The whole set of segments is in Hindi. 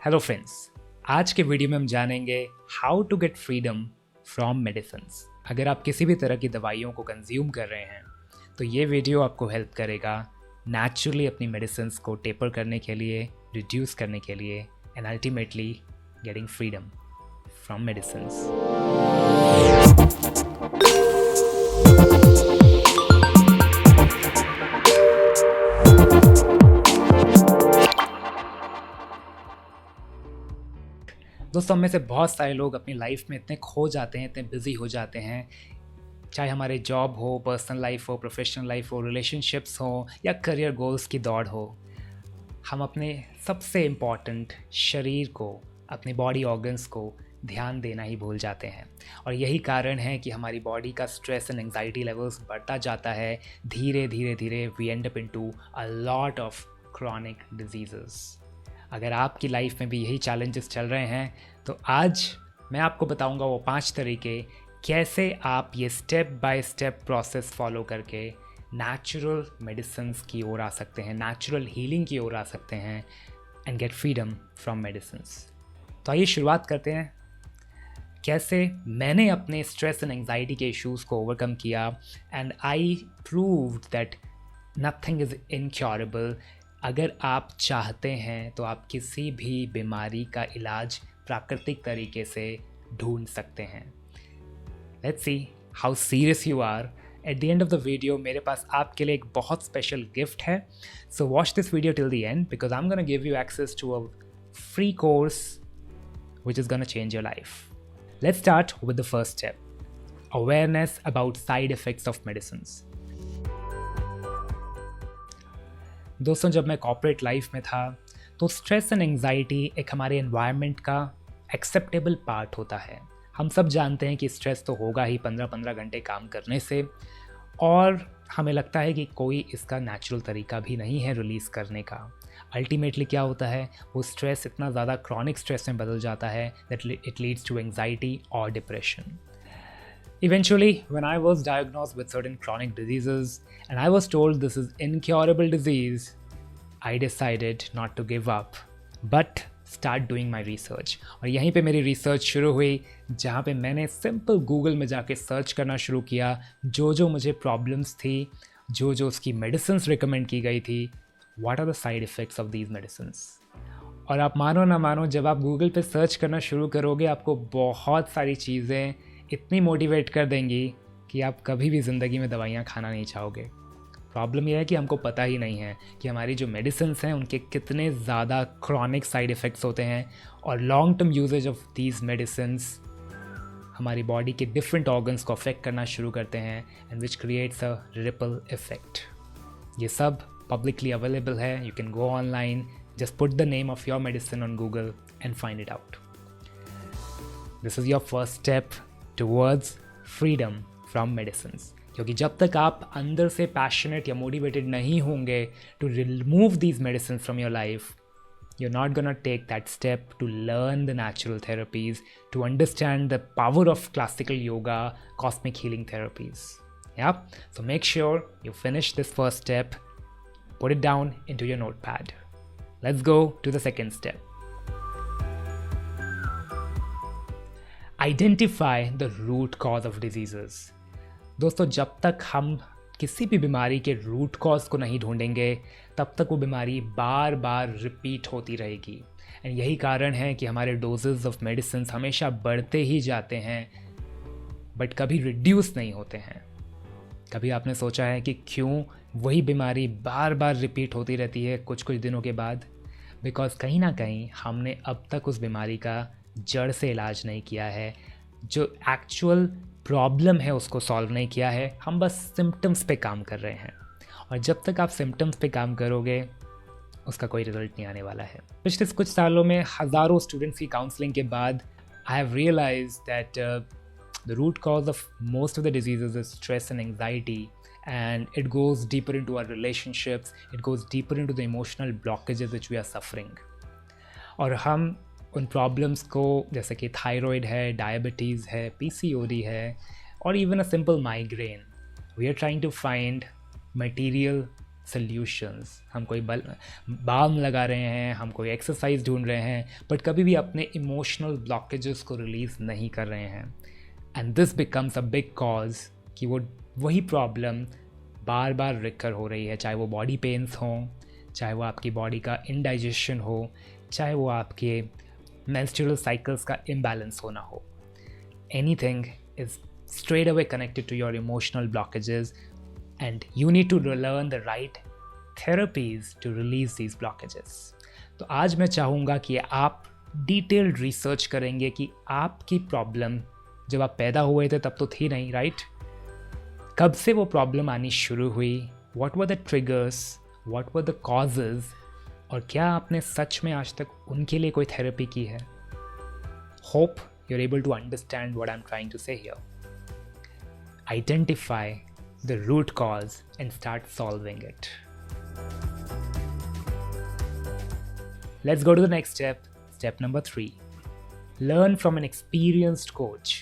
हेलो फ्रेंड्स, आज के वीडियो में हम जानेंगे how to get freedom from medicines. अगर आप किसी भी तरह की दवाइयों को कंज्यूम कर रहे हैं तो ये वीडियो आपको हेल्प करेगा नेचुरली अपनी मेडिसिन्स को टेपर करने के लिए, रिड्यूस करने के लिए and ultimately getting freedom from medicines. दोस्तों, हम में से बहुत सारे लोग अपनी लाइफ में इतने खो जाते हैं, इतने बिजी हो जाते हैं, चाहे हमारे जॉब हो, पर्सनल लाइफ हो, प्रोफेशनल लाइफ हो, रिलेशनशिप्स हो या करियर गोल्स की दौड़ हो। हम अपने सबसे इम्पॉर्टेंट शरीर को, अपने बॉडी ऑर्गन्स को ध्यान देना ही भूल जाते हैं और यही कारण है कि हमारी बॉडी का स्ट्रेस एंड एंग्जाइटी लेवल्स बढ़ता जाता है। धीरे धीरे धीरे we end up into a lot of chronic diseases. अगर आपकी लाइफ में भी यही चैलेंजेस चल रहे हैं तो आज मैं आपको बताऊंगा वो 5 तरीके कैसे आप ये step by step process follow करके नेचुरल मेडिसिन्स की ओर आ सकते हैं, नेचुरल हीलिंग की ओर आ सकते हैं and gate freedom from medicines. तो आइए शुरुआत करते हैं कैसे मैंने अपने स्ट्रेस एंड एंग्जाइटी के इश्यूज़ को ओवरकम किया and I proved that nothing is incurable. अगर आप चाहते हैं तो आप किसी भी बीमारी का इलाज प्राकृतिक तरीके से ढूंढ सकते हैं। Let's see how serious you are. At the end of the video मेरे पास आपके लिए एक बहुत स्पेशल गिफ्ट है, so watch this video till the end because I am gonna give you access to a free course which is going to change your life. Let's start with the first step, awareness about side effects of medicines. दोस्तों, जब मैं कॉर्पोरेट लाइफ में था तो स्ट्रेस एंड एंग्जाइटी एक हमारे एनवायरनमेंट का एक्सेप्टेबल पार्ट होता है। हम सब जानते हैं कि स्ट्रेस तो होगा ही 15-15 घंटे काम करने से, और हमें लगता है कि कोई इसका नेचुरल तरीका भी नहीं है रिलीज़ करने का। अल्टीमेटली क्या होता है, वो स्ट्रेस इतना ज़्यादा क्रॉनिक स्ट्रेस में बदल जाता है that it leads to anxiety और डिप्रेशन। Eventually, when I was diagnosed with certain chronic diseases and I was told this is incurable disease, I decided not to give up but start doing my research. और यहीं पे मेरी रिसर्च शुरू हुई, जहाँ पे मैंने सिंपल गूगल में जाके सर्च करना शुरू किया जो मुझे प्रॉब्लम्स थी, जो उसकी मेडिसिन्स रिकमेंड की गई थी, what are the side effects of these medicines. और आप मानो ना मानो, जब आप गूगल पे सर्च करना शुरू करोगे आपको बहुत सारी चीज़ें इतनी मोटिवेट कर देंगी कि आप कभी भी ज़िंदगी में दवाइयाँ खाना नहीं चाहोगे। प्रॉब्लम यह है कि हमको पता ही नहीं है कि हमारी जो मेडिसिन्स हैं उनके कितने ज़्यादा क्रॉनिक साइड इफ़ेक्ट्स होते हैं और long term usages of these medicines हमारी बॉडी के डिफरेंट ऑर्गन्स को अफेक्ट करना शुरू करते हैं and which creates a ripple effect. ये सब पब्लिकली अवेलेबल है, you can go online, just put the name of your medicine on Google and find it out. This is your first step towards freedom from medicines, क्योंकि जब तक आप अंदर से पैशनेट या मोटिवेटेड नहीं होंगे to remove these medicines from your life, you're not gonna take that step to learn the natural therapies, to understand the power of classical yoga, cosmic healing therapies. Yeah, so make sure you finish this first step, put it down into your notepad. Let's go to the second step. Identify the root cause of disease. दोस्तों, जब तक हम किसी भी बीमारी के रूट कॉज को नहीं ढूंढेंगे तब तक वो बीमारी बार बार रिपीट होती रहेगी। एंड यही कारण है कि हमारे डोजेस ऑफ मेडिसिन हमेशा बढ़ते ही जाते हैं बट कभी रिड्यूस नहीं होते हैं। कभी आपने सोचा है कि क्यों वही बीमारी बार बार रिपीट होती रहती है कुछ दिनों के बाद? बिकॉज कहीं ना कहीं हमने अब तक उस बीमारी का जड़ से इलाज नहीं किया है, जो एक्चुअल प्रॉब्लम है उसको सॉल्व नहीं किया है। हम बस सिम्टम्स पे काम कर रहे हैं और जब तक आप सिम्टम्स पे काम करोगे उसका कोई रिजल्ट नहीं आने वाला है। पिछले कुछ सालों में हज़ारों स्टूडेंट्स की काउंसलिंग के बाद I have realise that the root cause of most of the diseases is stress and anxiety, and it goes deeper into our relationships, it goes deeper into the emotional blockages which we are suffering. और हम उन प्रॉब्लम्स को, जैसे कि थायराइड है, डायबिटीज़ है, पीसीओडी है और even a simple migraine, we are trying to find material solutions, हम कोई बाम लगा रहे हैं, हम कोई एक्सरसाइज ढूंढ रहे हैं, बट कभी भी अपने इमोशनल ब्लॉकेजेस को रिलीज़ नहीं कर रहे हैं। And this becomes a big cause कि वो वही प्रॉब्लम बार बार रिकर हो रही है, चाहे वो बॉडी पेन्स हों, चाहे वो आपकी बॉडी का इंडाइजेशन हो, चाहे वो आपके मेंस्ट्रुअल साइकिल्स का इम्बैलेंस होना हो। Anything is straight away connected to your emotional blockages, and you need to learn the right therapies to release these blockages. तो आज मैं चाहूँगा कि आप डिटेल्ड रिसर्च करेंगे कि आपकी प्रॉब्लम जब आप पैदा हुए थे तब तो थी नहीं, राइट? कब से वो प्रॉब्लम आनी शुरू हुई, what were the triggers, what were the causes, और क्या आपने सच में आज तक उनके लिए कोई थेरेपी की है? Hope you're able to understand what I'm trying to say here. Identify the root cause and start solving it. Let's go to the next step. Step number 3. Learn from an experienced coach.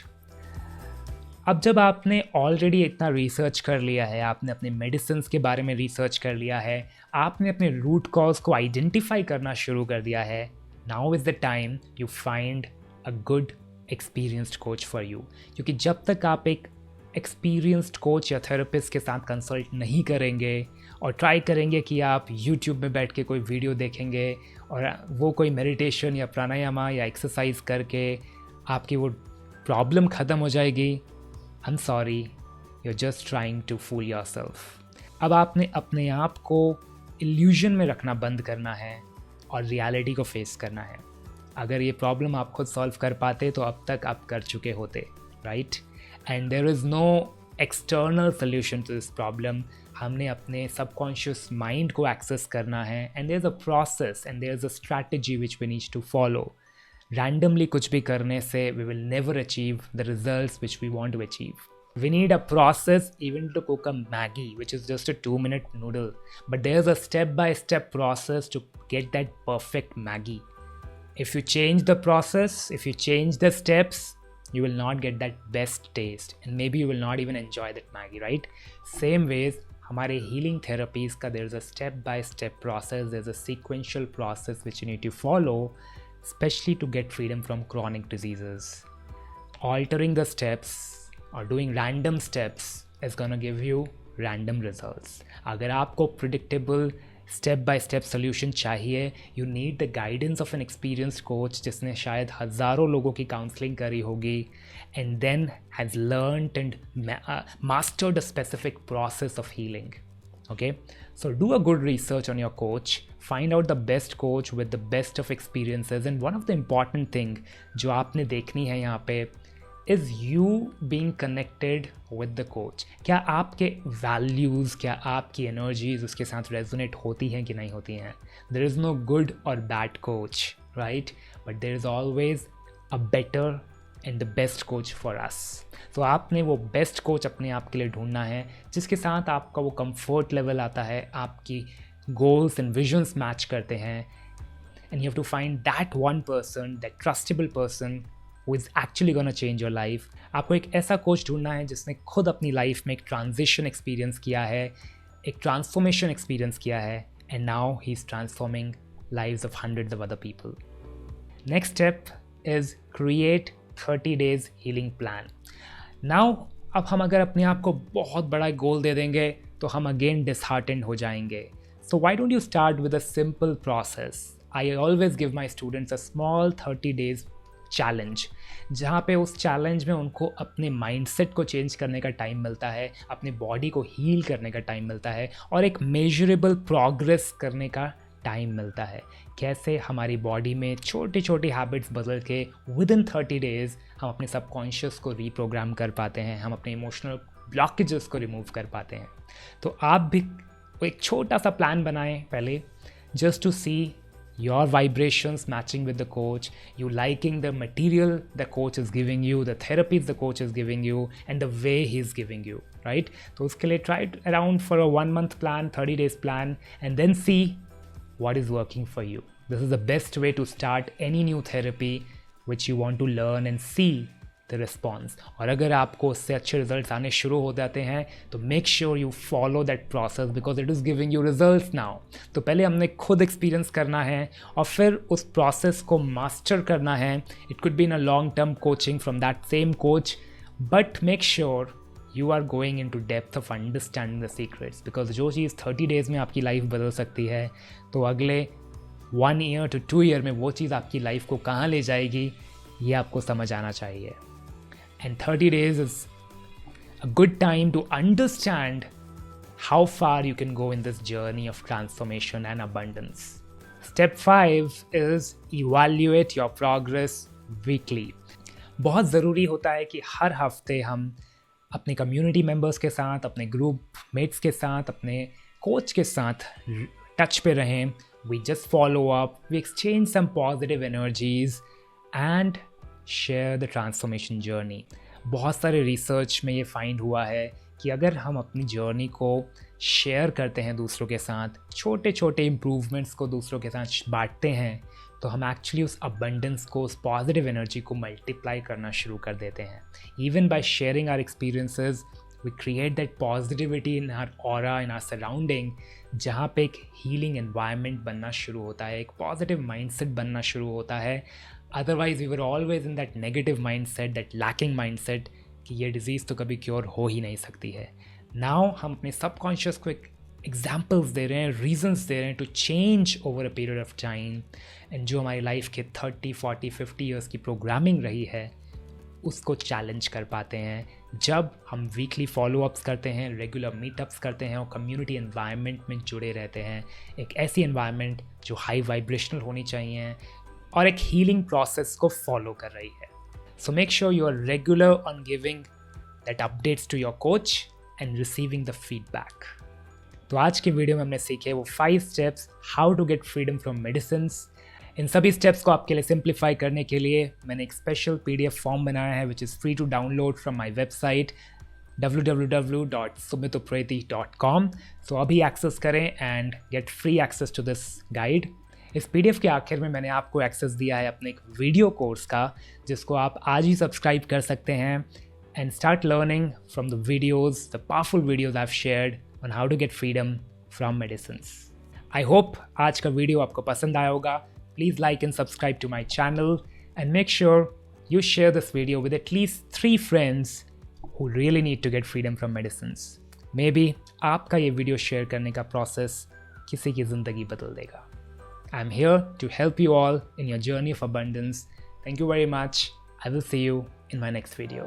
अब जब आपने ऑलरेडी इतना रिसर्च कर लिया है, आपने अपने मेडिसिन्स के बारे में रिसर्च कर लिया है, आपने अपने रूट कॉज को आइडेंटिफाई करना शुरू कर दिया है, now is the time you find a good experienced coach for you. क्योंकि जब तक आप एक एक्सपीरियंस्ड कोच या थेरेपिस्ट के साथ कंसल्ट नहीं करेंगे और ट्राई करेंगे कि आप YouTube में बैठ के कोई वीडियो देखेंगे और वो कोई मेडिटेशन या प्राणायामा या एक्सरसाइज करके आपकी वो प्रॉब्लम ख़त्म हो जाएगी, I am sorry, you are just trying to fool yourself. अब आपने अपने आप को इल्यूजन में रखना बंद करना है और रियलिटी को फेस करना है। अगर ये प्रॉब्लम आप खुद सॉल्व कर पाते तो अब तक आप कर चुके होते, right? And there is no external solution to this problem. हमने अपने सबकॉन्शियस माइंड को एक्सेस करना है, and there is a process and there is a strategy which we need to follow. Randomly कुछ भी करने से we will never achieve the results which we want to achieve. We need a process even to cook a Maggi, which is just a 2-minute noodle. But there's a step-by-step process to get that perfect Maggi. If you change the process, if you change the steps, you will not get that best taste. And maybe you will not even enjoy that Maggi, right? Same ways, हमारे healing therapies का there's a step-by-step process, there's a sequential process which you need to follow, especially to get freedom from chronic diseases. Altering the steps or doing random steps is gonna give you random results. अगर आपको predictable step by step solution चाहिए, you need the guidance of an experienced coach जिसने शायद हज़ारों लोगों की counseling करी होगी and then has learned and mastered a specific process of healing. Okay, so do a good research on your coach, find out the best coach with the best of experiences, and one of the important thing जो आपने देखनी है यहाँ पे is you being connected with the coach. क्या आपके values, क्या आपकी energies उसके साथ resonate होती हैं कि नहीं होती हैं? There is no good or bad coach, right? But there is always a better and the best coach for us. तो आपने वो best coach अपने आप के लिए ढूंढना है जिसके साथ आपका वो comfort level आता है, आपकी goals and visions match करते हैं, and you have to find that one person, that trustable person who is actually gonna change your life. आपको एक ऐसा कोच ढूंढना है जिसने खुद अपनी लाइफ में एक ट्रांजिशन एक्सपीरियंस किया है, एक ट्रांसफॉर्मेशन एक्सपीरियंस किया है, and now he is transforming lives of hundreds of other people. Next step is create 30 days healing plan. Now अब हम अगर अपने आप को बहुत बड़ा गोल दे देंगे तो हम अगेन डिसहार्टेंड हो जाएंगे. So why don't you start with a simple process? I always give my students a small 30 days challenge, जहाँ पे उस चैलेंज में उनको अपने माइंडसेट को चेंज करने का टाइम मिलता है, अपने बॉडी को हील करने का टाइम मिलता है, और एक मेजरेबल प्रोग्रेस करने का टाइम मिलता है. कैसे हमारी बॉडी में छोटी छोटी हैबिट्स बदल के विद इन 30 days हम अपने सबकॉन्शियस को रीप्रोग्राम कर पाते हैं, हम अपने इमोशनल ब्लॉकेजेस को रिमूव कर पाते हैं. तो आप भी एक छोटा सा प्लान बनाएं पहले, just to see your vibrations matching with the coach, you liking the material the coach is giving you, the therapies the coach is giving you, and the way he's giving you, right? So uske liye try it around for a 1-month plan, 30 days plan, and then see what is working for you. This is the best way to start any new therapy which you want to learn and see the response. और अगर आपको उससे अच्छे रिजल्ट आने शुरू हो जाते हैं तो make sure you follow that process because it is giving you result now. तो पहले हमने खुद एक्सपीरियंस करना है और फिर उस प्रोसेस को मास्टर करना है। It could be in a long term coaching from that same coach, but make sure you are going into depth of understanding the secrets, because जो चीज़ 30 days में आपकी लाइफ बदल सकती है तो अगले 1 year to 2 year में वो चीज़ आपकी लाइफ को कहाँ ले जाएगी ये आपको समझ आना चाहिए। And 30 days is a good time to understand how far you can go in this journey of transformation and abundance. Step 5 is evaluate your progress weekly. बहुत ज़रूरी होता है कि हर हफ्ते हम अपने कम्युनिटी मेंबर्स के साथ, अपने ग्रुप मेट्स के साथ, अपने कोच के साथ टच पे रहें। We just follow up, we exchange some positive energies and share the transformation journey. बहुत सारे रिसर्च में ये फाइंड हुआ है कि अगर हम अपनी जर्नी को शेयर करते हैं दूसरों के साथ, छोटे छोटे इम्प्रूवमेंट्स को दूसरों के साथ बांटते हैं, तो हम एक्चुअली उस अबंडेंस को, उस पॉजिटिव एनर्जी को मल्टीप्लाई करना शुरू कर देते हैं। Even by sharing our experiences we create that positivity in our aura, in our surrounding, जहाँ पे एक हीलिंग एनवायरनमेंट बनना शुरू होता है, एक पॉजिटिव माइंडसेट बनना शुरू होता है। Otherwise we were always in that negative mindset, that lacking mindset कि ये डिजीज़ तो कभी क्योर हो ही नहीं सकती है। नाउ हम अपने सबकॉन्शियस को एक एग्जाम्पल्स दे रहे हैं, रीजंस दे रहे हैं to change over a period of time. And जो हमारी लाइफ के 30, 40, 50 ईयर्स की प्रोग्रामिंग रही है उसको चैलेंज कर पाते हैं जब हम वीकली फॉलोअप्स करते हैं, रेगुलर मीटअप्स करते हैं और कम्युनिटी एनवायरनमेंट में जुड़े रहते हैं। एक ऐसी एनवायरनमेंट जो हाई वाइब्रेशनल होनी चाहिए और एक हीलिंग प्रोसेस को फॉलो कर रही है। So make sure you are regular on giving that updates to your coach and receiving the feedback. तो आज की वीडियो में हमने सीखे वो 5 steps how to get freedom from medicines. इन सभी स्टेप्स को आपके लिए सिंप्लीफाई करने के लिए मैंने एक स्पेशल PDF फॉर्म बनाया है which is free to download from my website www.sumitopreti.com। So अभी एक्सेस करें and get free access to this guide. इस PDF के आखिर में मैंने आपको एक्सेस दिया है अपने एक वीडियो कोर्स का, जिसको आप आज ही सब्सक्राइब कर सकते हैं and start learning from the videos, the powerful videos I've shared on how to get freedom from medicines. I hope आज का वीडियो आपको पसंद आया होगा। Please like and subscribe to my channel and make sure you share this video with at least 3 friends who really need to get freedom from medicines. Maybe आपका ये वीडियो शेयर करने का प्रोसेस किसी की ज़िंदगी बदल देगा। I'm here to help you all in your journey of abundance. Thank you very much. I will see you in my next video.